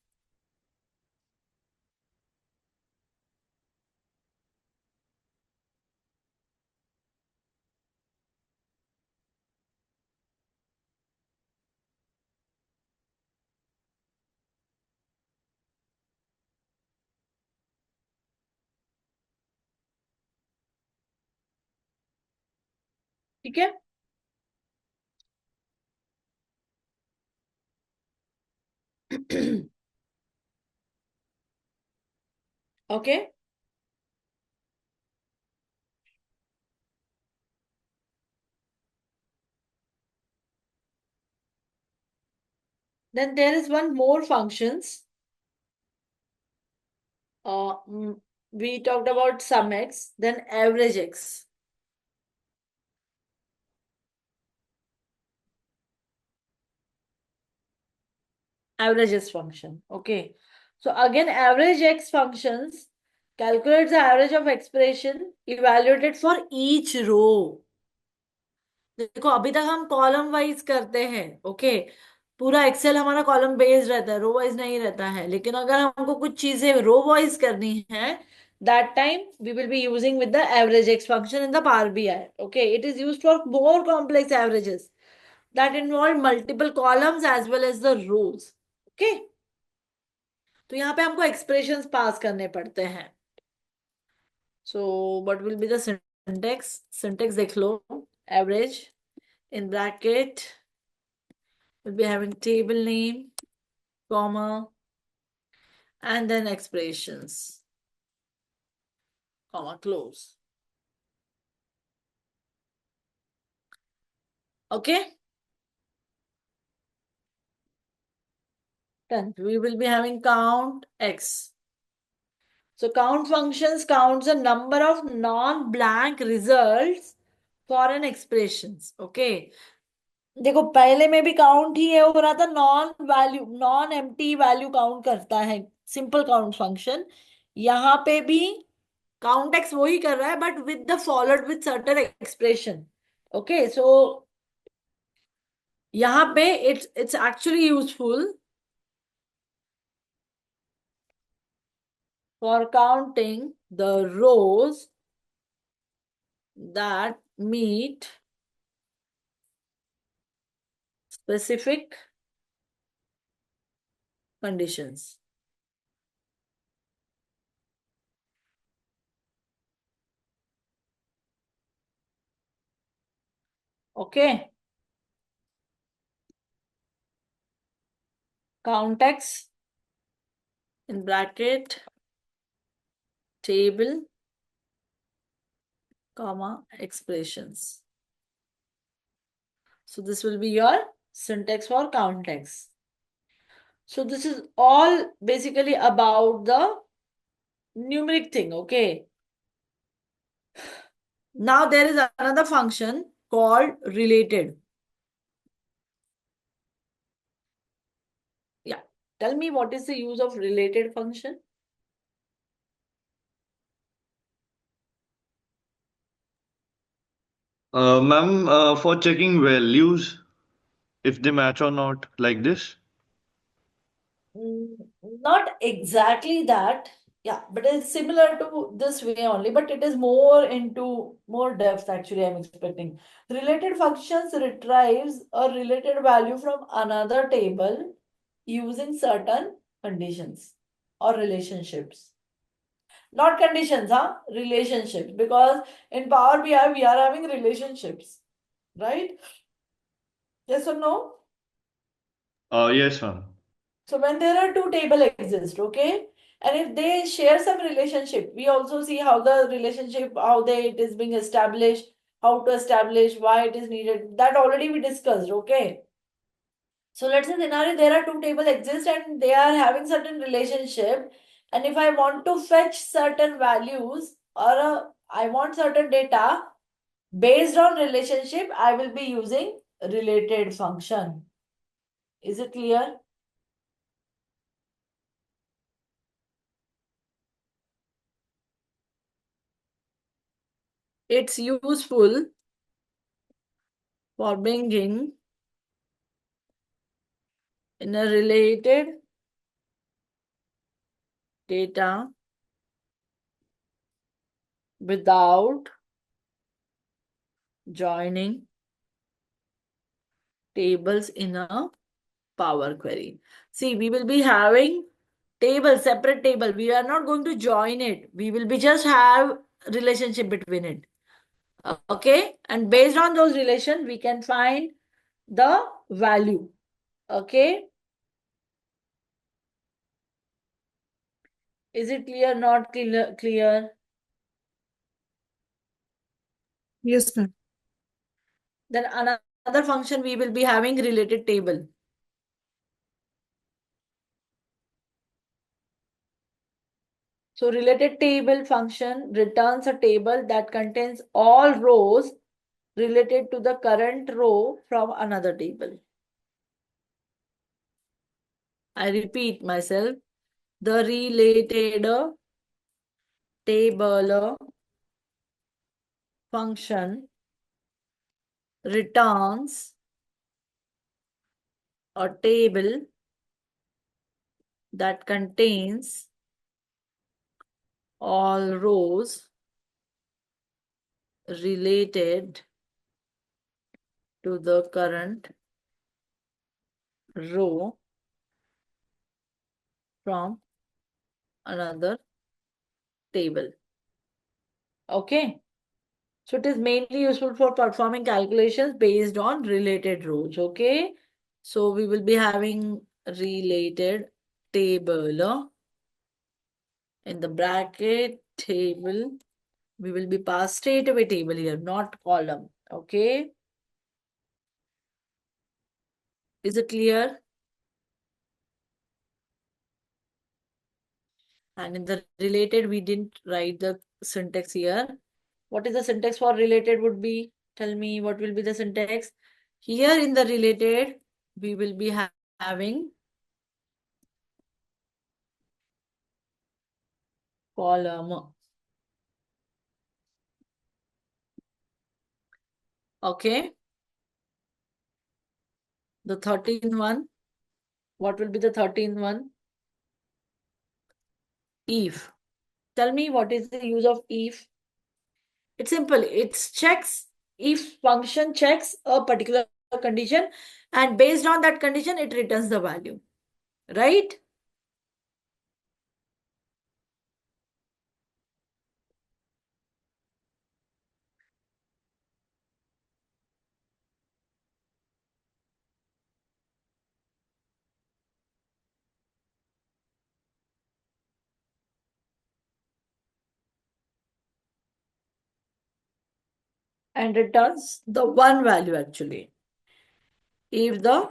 ठीक है। Okay. Then there is one more functions. We talked about sum x, then average x. Averages function. Okay. So again, average x functions calculates the average of expression evaluated for each row. देखो अभी तक हम column wise करते हैं। Okay, पूरा Excel हमारा column based रहता है, रो वाइज नहीं रहता है। लेकिन अगर हमको कुछ चीजें रो वाइज करनी है, that time we will be using with the average x function in the Power BI. Okay, it is used for more complex averages that involve multiple columns as well as the rows. Okay, तो यहाँ पे हमको expressions पास करने पड़ते हैं। So what will be the syntax? Syntax देख लो। Average in bracket we'll be having table name, comma, and then expressions, comma, close. Okay, then we will be having count x. So count functions counts the number of non-blank results for an expressions. Okay, देखो पहले में भी count ही है हो रहा था, non empty value count करता है सिंपल काउंट फंक्शन। यहाँ पे भी काउंट एक्स वही कर रहा है but with the followed with certain expression. Okay, so यहाँ पे it's actually useful for counting the rows that meet specific conditions. Okay. Context in bracket table, comma, expressions. So this will be your syntax for context. So this is all basically about the numeric thing, okay? Now there is another function called related. Yeah. Tell me what is the use of related function? Ma'am, for checking values, if they match or not, like this. Not exactly that. Yeah, but it's similar to this way only, but it is more into more depth actually, I'm expecting. Related functions retrieves a related value from another table using certain conditions or relationships. Not conditions, huh? Relationships. Because in Power BI, we are having relationships, right? Yes or no? Yes, ma'am. So when there are two tables exist, okay, and if they share some relationship, we also see how the relationship, how it is being established, how to establish, why it is needed. That already we discussed, okay. So let's say scenario there are two tables exist and they are having certain relationship, and if I want to fetch certain values or I want certain data based on relationship, I will be using related function. Is it clear? It's useful for bringing in a related data without joining tables in a Power Query. See, we will be having table, separate table. We are not going to join it. We will be just have relationship between it. Okay. And based on those relations, we can find the value. Okay. Is it clear? Not clear? Yes, ma'am. Then another function we will be having related table. So related table function returns a table that contains all rows related to the current row from another table. I repeat myself. The related table function returns a table that contains all rows related to the current row from another table. Okay. So it is mainly useful for performing calculations based on related rows. Okay. So we will be having related table in the bracket table. We will be passed straight away table here, not column. Okay. Is it clear? And in the related, we didn't write the syntax here. What is the syntax for related would be? Tell me what will be the syntax. Here in the related, we will be having column. Okay. The 13th one. What will be the 13th one? If. Tell me what is the use of if? It's simple. It checks if function checks a particular condition, and based on that condition, it returns the value, right? And returns the one value actually. If the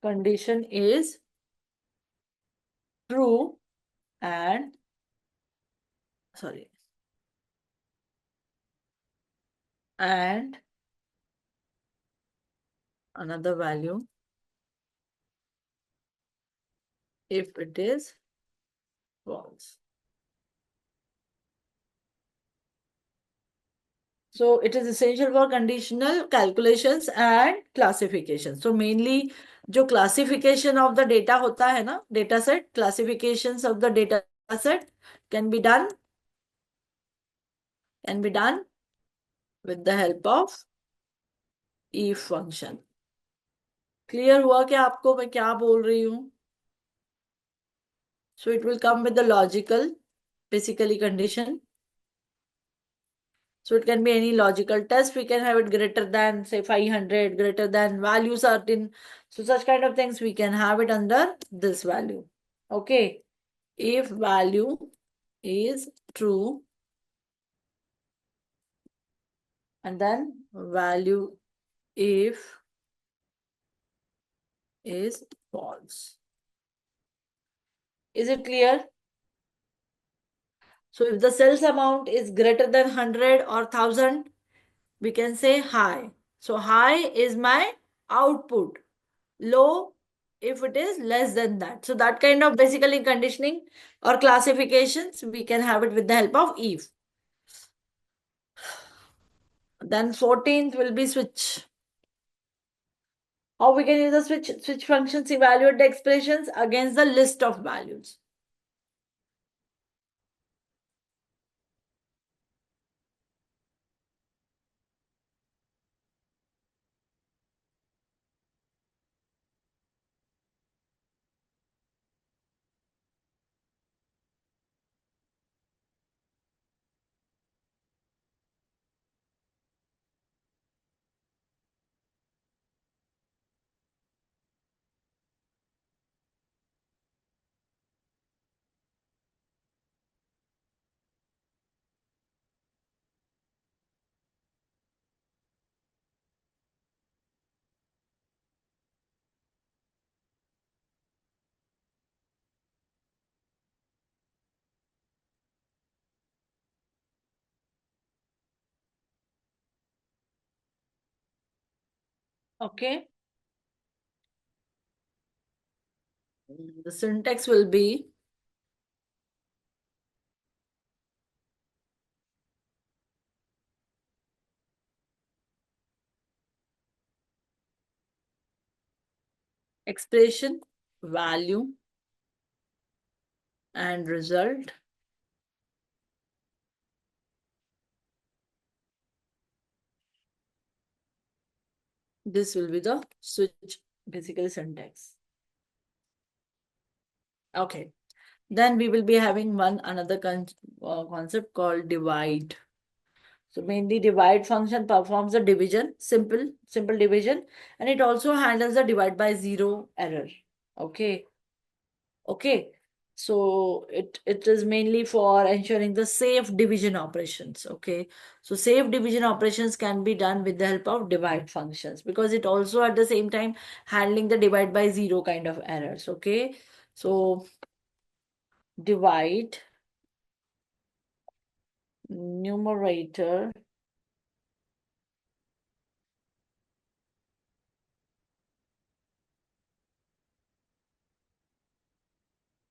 condition is true and sorry and another value if it is false. So it is essential for conditional calculations and classification. So mainly जो classification of the data होता है ना, data set, classifications of the data set can be done with the help of if function. Clear हुआ क्या आपको मैं क्या बोल रही हूँ? So it will come with the logical, basically condition. So it can be any logical test. We can have it greater than say 500, greater than value certain. So such kind of things we can have it under this value. Okay. If value is true and then value if is false. Is it clear? So if the sales amount is greater than 100 or 1000, we can say high. So high is my output. Low if it is less than that. So that kind of basically conditioning or classifications, we can have it with the help of if. Then 14th will be switch. How we can use the switch functions evaluate the expressions against the list of values. Okay. The syntax will be expression, value, and result. This will be the switch basically syntax. Okay. Then we will be having another concept called divide. So mainly divide function performs a division, simple division, and it also handles the divide by zero error. Okay. Okay. So it is mainly for ensuring the safe division operations. Okay. So safe division operations can be done with the help of divide functions because it also at the same time handling the divide by zero kind of errors. Okay. So divide numerator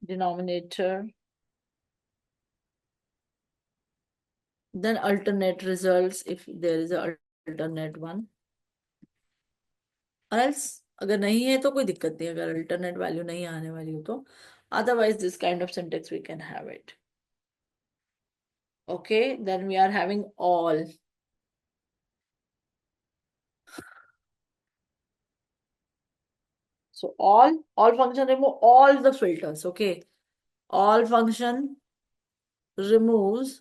denominator, then alternate results if there is an alternate one, or else अगर नहीं है तो कोई दिक्कत नहीं, अगर alternate value नहीं आने वाली हो तो otherwise this kind of syntax we can have it. Okay, then we are having all. So all function remove all the filters. Okay. All function removes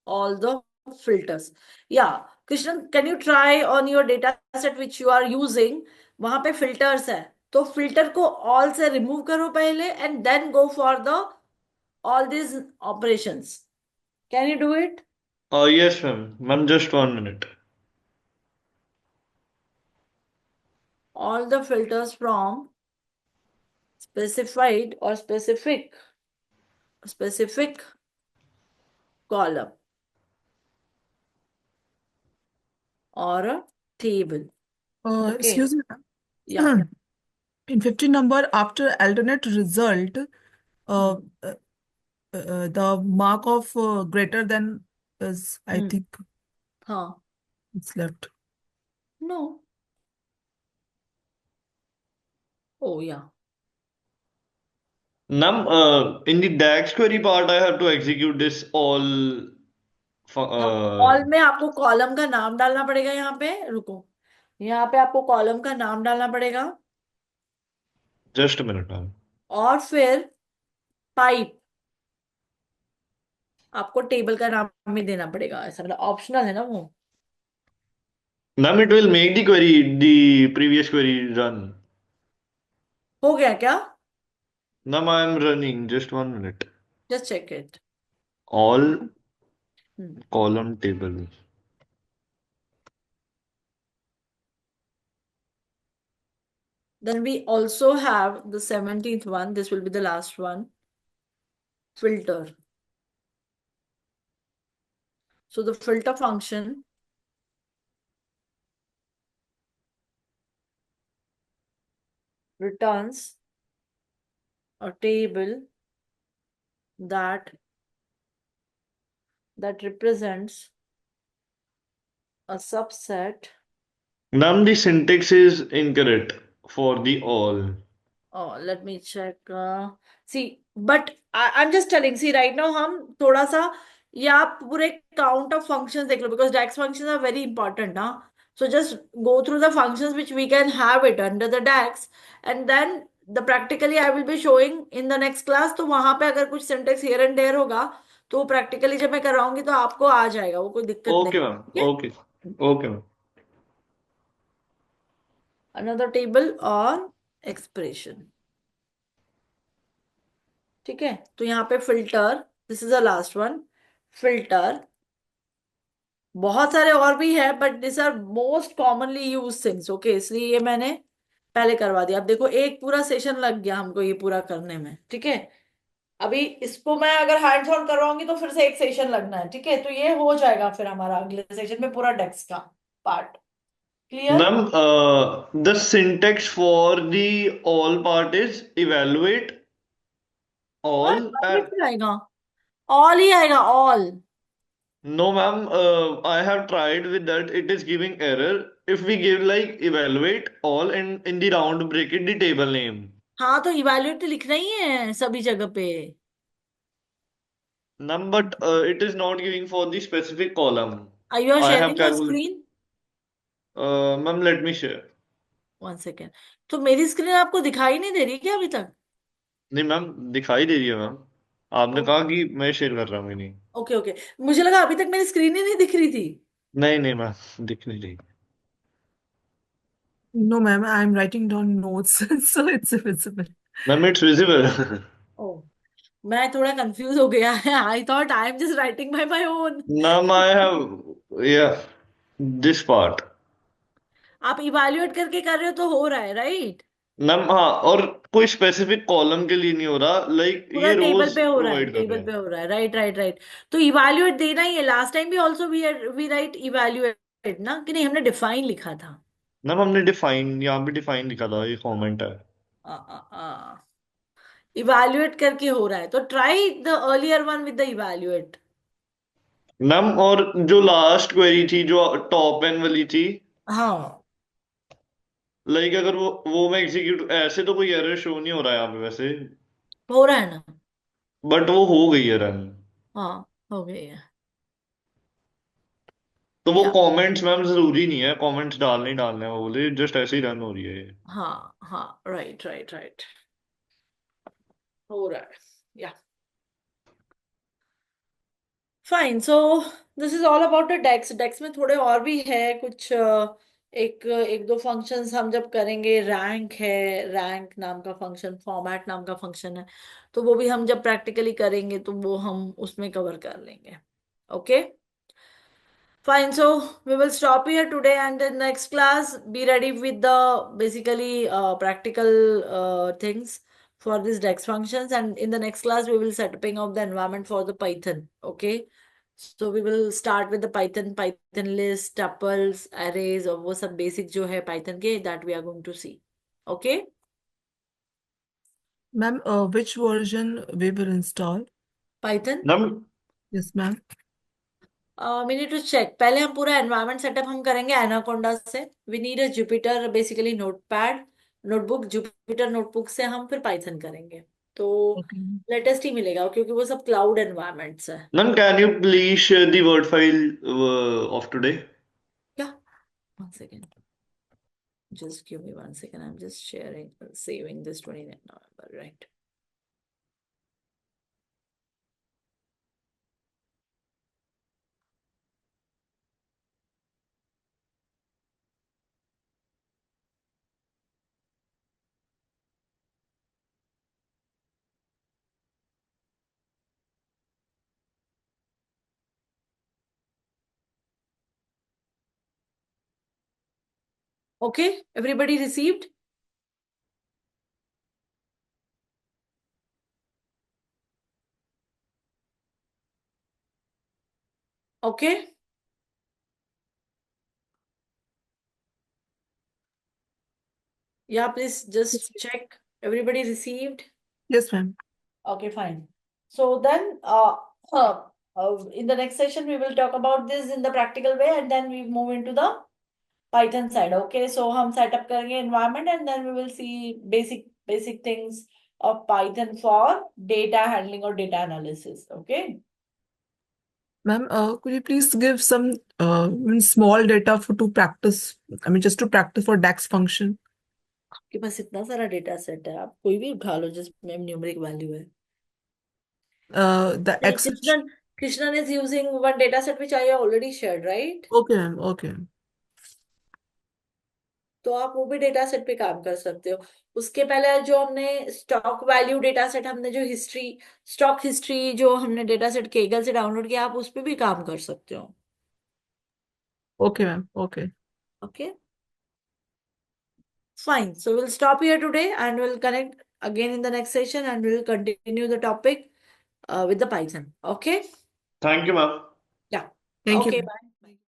all the filters. Yeah. Krishnan, can you try on your data set which you are using? वहां पे filters है. तो filter को all से remove करो पहले and then go for the all these operations. Can you do it? Yes, ma'am. Ma'am, just 1 minute. All the filters from specified or specific column or a table. Okay. Excuse me, Yeah. ma'am. In 15 number, after alternate result, uh, Hmm. the mark of greater than is, I Hmm. think, Huh. it's left. No. Oh, yeah. Ma'am, in the DAX query part, I have to execute this all. All में आपको column का नाम डालना पड़ेगा यहाँ पे रुको यहाँ पे आपको कॉलम का नाम डालना पड़ेगा Just a minute, ma'am. और फिर पाइप आपको टेबल का नाम भी देना पड़ेगा ऐसा मतलब ऑप्शनल है ना वो Ma'am, it will make the previous query run. हो गया क्या Ma'am, I am running. Just 1 minute. Just check it All column table. then we also have the 17th one this will be the last one filter so the filter function returns a table that represents a subset. Ma'am, the syntax is incorrect for the all. Oh, let me check. See, but I'm just telling. See, right now हम थोड़ा सा या आप पूरे count of functions देख लो because DAX functions are very important, ना? So just go through the functions which we can have it under the DAX, and then the practically I will be showing in the next class. तो वहां पे अगर कुछ syntax here and there होगा, तो practically जब मैं कराऊंगी तो आपको आ जाएगा, वो कोई दिक्कत नहीं, Okay, ma'am. ठीक है? Okay. Okay, ma'am. Another table or expression. ठीक है तो यहाँ पे filter this is the last one filter बहुत सारे और भी है but this are most commonly use things okay इसलिए ये मैंने पहले करवा दिया अब देखो एक पूरा सेशन लग गया हमको ये पूरा करने में ठीक है अभी इसको मैं अगर हैंड्स ऑन करवाऊंगी तो फिर से एक सेशन लगना है ठीक है तो ये हो जाएगा फिर हमारा अगले सेशन में पूरा डेस्क का part clear Ma'am, the syntax for the all part is evaluate all. आएगा ऑल ही आएगा all No, ma'am, I have tried with that. It is giving error. If we give like evaluate all and in the round bracket the table name. हाँ तो evaluate तो लिखना ही है सभी जगह पे Ma'am, but it is not giving for the specific column. Are you I have sharing your calculated. screen? Ma'am, let me share. 1 second. तो मेरी स्क्रीन आपको दिखाई नहीं दे रही क्या अभी तक नहीं मैम दिखाई दे रही है मैम आपने कहा कि मैं शेयर कर रहा हूँ नहीं ओके ओके मुझे लगा अभी तक मेरी स्क्रीन ही नहीं दिख रही थी नहीं नहीं मैम दिख नहीं रही No, ma'am, I'm writing down notes, so it's visible. Ma'am it's visible oh मैं थोड़ा कंफ्यूज हो गया है I thought I am just writing by my own ma'am I have या दिस पार्ट आप इवैल्यूएट करके कर रहे हो तो हो रहा है राइट मैम हाँ और कोई स्पेसिफिक कॉलम के लिए नहीं हो रहा लाइक पूरा ये टेबल रोज पे हो रहा है प्रोवाइड कर रहे टेबल पे हैं हो रहा है राइट राइट राइट तो इवैल्यूएट देना ही है लास्ट टाइम भी ऑल्सो वी राइट इवैल्यूएट ना कि नहीं हमने डिफाइन लिखा था मैम हमने डिफाइन यहाँ पे डिफाइन लिखा था ये कमेंट है इवैल्यूएट करके हो रहा है तो try the earlier one with the evaluate ma'am और जो लास्ट क्वेरी थी जो टॉप एन वाली थी हाँ लाइक अगर वो मैं एग्जीक्यूट ऐसे तो कोई एरर शो नहीं हो रहा है यहाँ पे वैसे हो रहा है ना बट वो हो गई है रन हाँ हो गई है तो वो या कमेंट्स मैम जरूरी नहीं है, कमेंट्स डालने ही डालने हैं, वो बोले जस्ट ऐसे ही रन हो रही है ये। हाँ हाँ, राइट राइट राइट, हो रहा है। या fine, so this is all about the DAX. DAX में थोड़े और भी है कुछ, एक एक दो फंक्शंस हम जब करेंगे, रैंक है, रैंक नाम का फंक्शन, फॉर्मेट नाम का फंक्शन है, तो वो भी हम जब प्रैक्टिकली करेंगे तो वो हम उसमें कवर कर लेंगे। Okay fine, so we will stop here today, and in next class be ready with the basically practical things for these DEX functions, and in the next class we will setting up the environment for the Python. Okay, so we will start with the Python list, tuples, arrays, और वो सब basic जो है Python के, that we are going to see. Okay, Ma'am, which version we will install? Python. Ma'am Yes, ma'am. We need to check, पहले हम पूरा environment setup हम करेंगे एनाकोंडा से। We need a Jupyter basically notepad, notebook, Jupyter notebook से हम फिर Python करेंगे, तो Okay. लेटेस्ट ही मिलेगा क्योंकि वो सब क्लाउड एनवायरनमेंट्स है। Ma'am can you please share the word file of today? क्या, one second, just give me 1 second, I'm just sharing, saving this 29 November, right? Okay, everybody received? Okay, yeah, please just check, everybody received? Yes, ma'am. Okay, fine. So then, in the next session, we will talk about this in the practical way, and then we move into the Python side. Okay, so हम set up करेंगे environment, and then we will see basic things of Python for data handling or data analysis. Okay. Ma'am, could you please give some small data for to practice? I mean, just to practice for DAX function. आपके पास इतना सारा data set है, आप कोई भी उठा लो जिसमें numeric value है। The नहीं, Excel. Krishnan is using one data set which I already shared, right? Okay, ma'am. Okay. तो आप वो भी डेटा सेट पे काम कर सकते हो। उसके पहले जो हमने स्टॉक वैल्यू डेटा सेट, हमने जो हिस्ट्री, स्टॉक हिस्ट्री जो हमने डेटा सेट केगल से डाउनलोड किया, आप उस पे भी काम कर सकते हो। Okay, ma'am. Okay. Okay fine, so will stop here today and will connect again in the next session, and we'll continue the topic with the Python. Okay? Thank you ma'am. Yeah. Thank you, Okay, ma'am. bye.